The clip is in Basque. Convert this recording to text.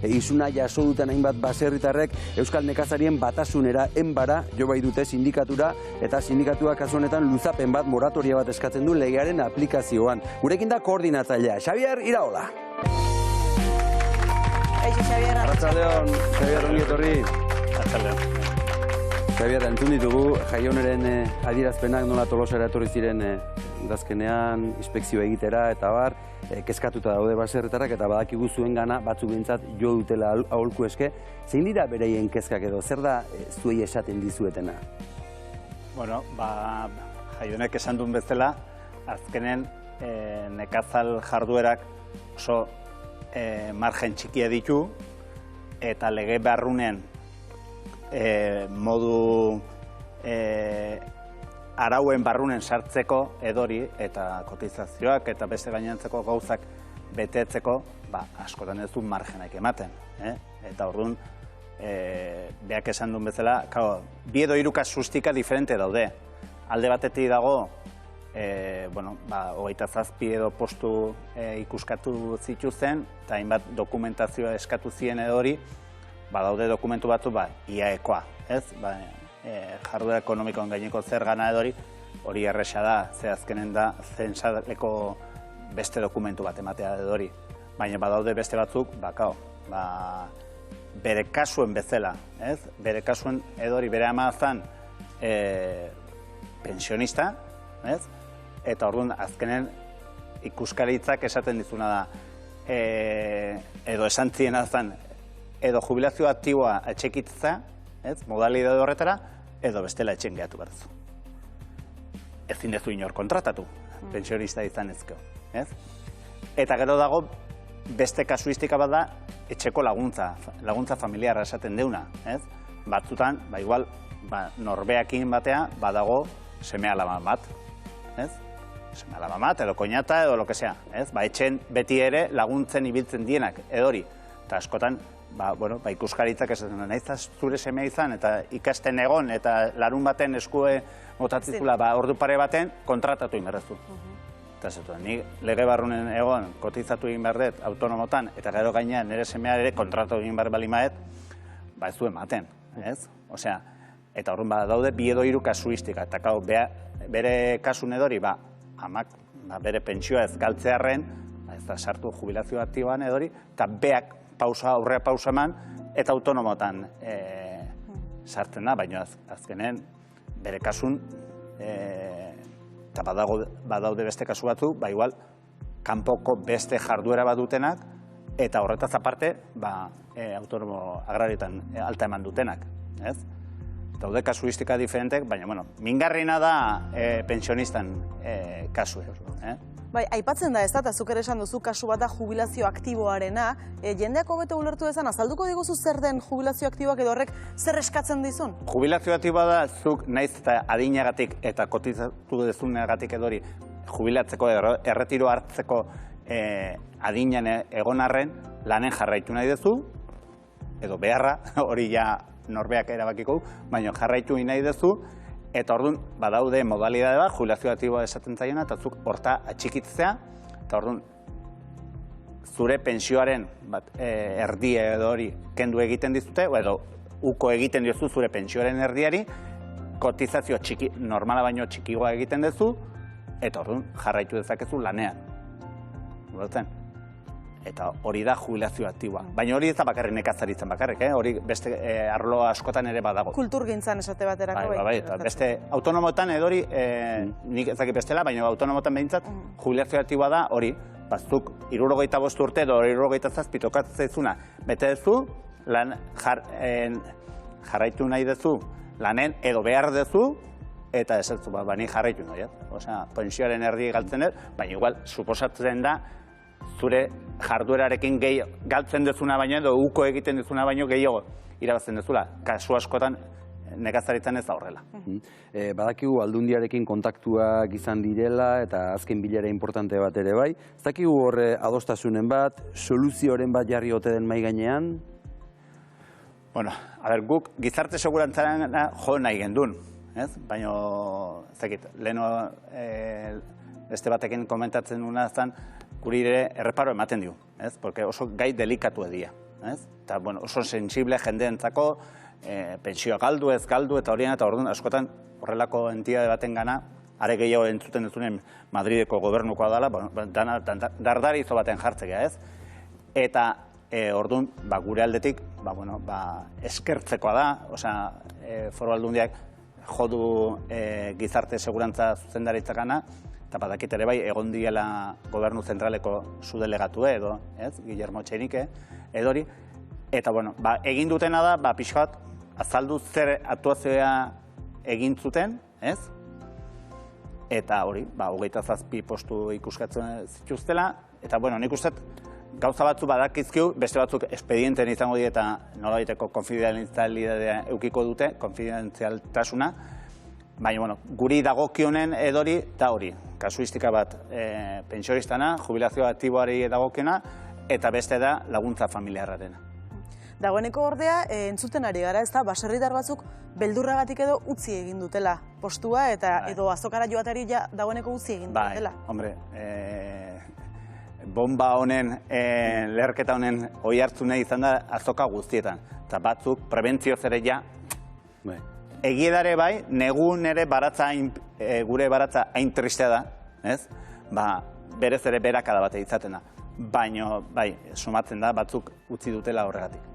isuna jaso duten hainbat baserritarrek Euskal Nekazarien Batasunera enbara jo bai dute sindikatura, eta sindikatuak kasu honetan luzapen bat, moratoria bat eskatzen du legearen aplikazioan. Gurekin da koordinatzailea, Xabier Iraola. Arratsaldeon, Xabier, ongi etorri. Arratsaldeon. Xabier, entzun ditugu Jaioneren adierazpenak nola Tolosara etorri ziren udazkenean, inspekzioa egitera eta bar, kezkatuta daude baserritarrak eta badakigu zuengana batzuk behintzat jo dutela aholku eske. Zein dira bereien kezkak edo, zer da zuei esaten dizuetena? Bueno, Jaionek esan duen bezala, azkenen nekazal jarduerak oso margen txikia ditu eta lege barrunen modu arauen barrunen sartzeko edori eta kotizazioak eta beste gainantzeko gauzak betetzeko askotan ez du margenak ematen. Eta orduan, beak esan duen bezala, bi edo hiru kasustika diferente daude. Alde batetik dago, 27 edo postu ikuskatu zituzten, eta hainbat dokumentazioa eskatu zien edori, badaude dokumentu batzu, IAEkoa, ez? Jarduera ekonomikoan gaineko zergana edori, hori erresa da, ze azkenen da, zensaleko beste dokumentu bat ematea edori. Baina badaude beste batzuk, bere kasuen bezala, ez? Bere kasuen edori, bere ama zan pensionista, ez? Eta orduan azkenen ikuskaritzak esaten dizuna da, edo esan ziena zan, edo jubilazio aktiboa etxekitza, modalidade horretara, edo bestela etxen gehatu behar duzu. Ezin dezu inor kontratatu, pensionista izan ezkeo. Eta gero dago, beste kasuistika bat da, etxeko laguntza familiarra esaten deuna. Batzutan, igual, norbeakin batea, badago seme alaba bat. Seme alaba bat, edo koñata, edo lo que sea. Etxen beti ere laguntzen ibiltzen dienak, edori. Eta askotan, ikuskaritzak esaten da, nahiz zure semea izan, eta ikasten egon, eta larun baten eskue motatzikula ordu pare baten, kontratatu inberrezu. Eta zetu, ni lege barrunen egon, kotizatu egin behar dut, autonomotan, eta gero gainean nire semea ere kontratatu egin behar balimaet, ez du ematen, ez? Osea, eta horren daude bi edo hiru kasuistika, eta bere kasun edori, amak, bere pentsioa ez galtzearren, ez da sartu jubilazio aktiboan edori, eta beak aurrea pausa eman, eta autonomotan sartzen da, baina azkenen bere kasun, eta badaude beste kasu batzu, igual, kanpoko beste jarduera badutenak, eta horretaz aparte, autonomo agrarietan alta eman dutenak. Daude kasuistika diferentek, baina, mingarrina da pensionistan kasu. Aipatzen da ez da, eta zuk ere esan duzu kasu bat da jubilazio aktiboarena, jendeak hobeto ulertu dezan, azalduko diguzu zer den jubilazio aktiboak edo horrek zer eskatzen dizun? Jubilazio aktiboa da, zuk naiz eta adinagatik eta kotizatu dezunagatik edori jubilatzeko, erretiro hartzeko adinean egon arren, lanen jarraitu nahi dezu, edo beharra, hori ja norbeak erabakiko, baina jarraitu nahi dezu, eta orduan, badaude modalidade bat, jubilazio aktiboa esaten zaiena, eta zuk horta atxikitzea, eta orduan, zure pensioaren erdi edo hori kendu egiten dizute, edo uko egiten diozu zure pensioaren erdiari, kotizazio normala baino txikigoa egiten duzu, eta orduan, jarraitu dezakezu lanean. Eta hori da jubilazio aktiboa. Baina hori ez da bakarrik nekazaritzen bakarrik, hori beste arlo askotan ere badago. Kulturgintzan esate baterako. Bai, eta beste autonomotan edori, nik ezakit bestela, baina autonomotan behintzat, jubilazio aktiboa da hori, bazuk 65 urte edo 67 tokatzen zaizuna, bete duzu, jarraitu nahi duzu, lanen edo behar duzu, eta ez duzu, bani jarraitu nahi. Osea, pensioaren erdi galtzen dut, baina igual, suposatzen da, zure jarduerarekin galtzen duzuna baino edo uko egiten duzuna baino gehiago irabazten duzula. Kasu askotan nekazaritzen ez da horrela. Badakigu aldundiarekin kontaktuak izan direla eta azken bilera importante bat ere bai. Ez dakigu horre adostasunen bat, soluzioren bat jarri ote den mai gainean? Bueno, guk gizarte segurantzaren jo nahi gendun, baina, leheno beste batekin komentatzen duna zan, guri ere erreparo ematen dio, porque oso gai delikatu edia. Eta, bueno, oso sensible jendeentzako, pentsioa galdu, ez galdu, eta horien, eta orduan askotan horrelako entidade baten gana, are gehiago entzuten duzunen Madrideko gobernukoa dela, dana dardarizo baten jartzea, ez? Eta orduan, gure aldetik, eskertzekoa da, osea, Foru Aldundiak jodu gizarte segurantza zuzendaritza gana, eta badakit ere bai, egon diela gobernu zentraleko zudelegatu edo, ez? Guillermo Txenike, edori. Eta, bueno, egin dutena da, pixkat, azaldu zer aktuazioa egin zuten, ez? Eta hori, 27 postu ikuskatzen zituztela, eta, bueno, nik uste gauza batzu badakizkiu, beste batzuk espedienten izango die eta nolabaiteko konfidenzialitatea eukiko dute, konfidentzialtasuna, baina, bueno, guri dagokionen edori da hori, kasuistika bat pentsionistana, jubilazio aktiboari dagokiona, eta beste da laguntza familiarrarena. Dagoeneko ordea, entzuten ari gara, ez da, baserritar batzuk beldurragatik edo utzi egin dutela postua, eta edo azokara joatari dagoeneko utzi egin dutela. Hombre, bomba honen, leherketa honen oi hartzune izan da azoka guztietan. Eta batzuk, prebentzio zere egiedare bai, negun ere gure baratza hain tristea da, ez? Berez ere berakada bat izaten da. Baina, bai, sumatzen da, batzuk utzi dutela horregatik.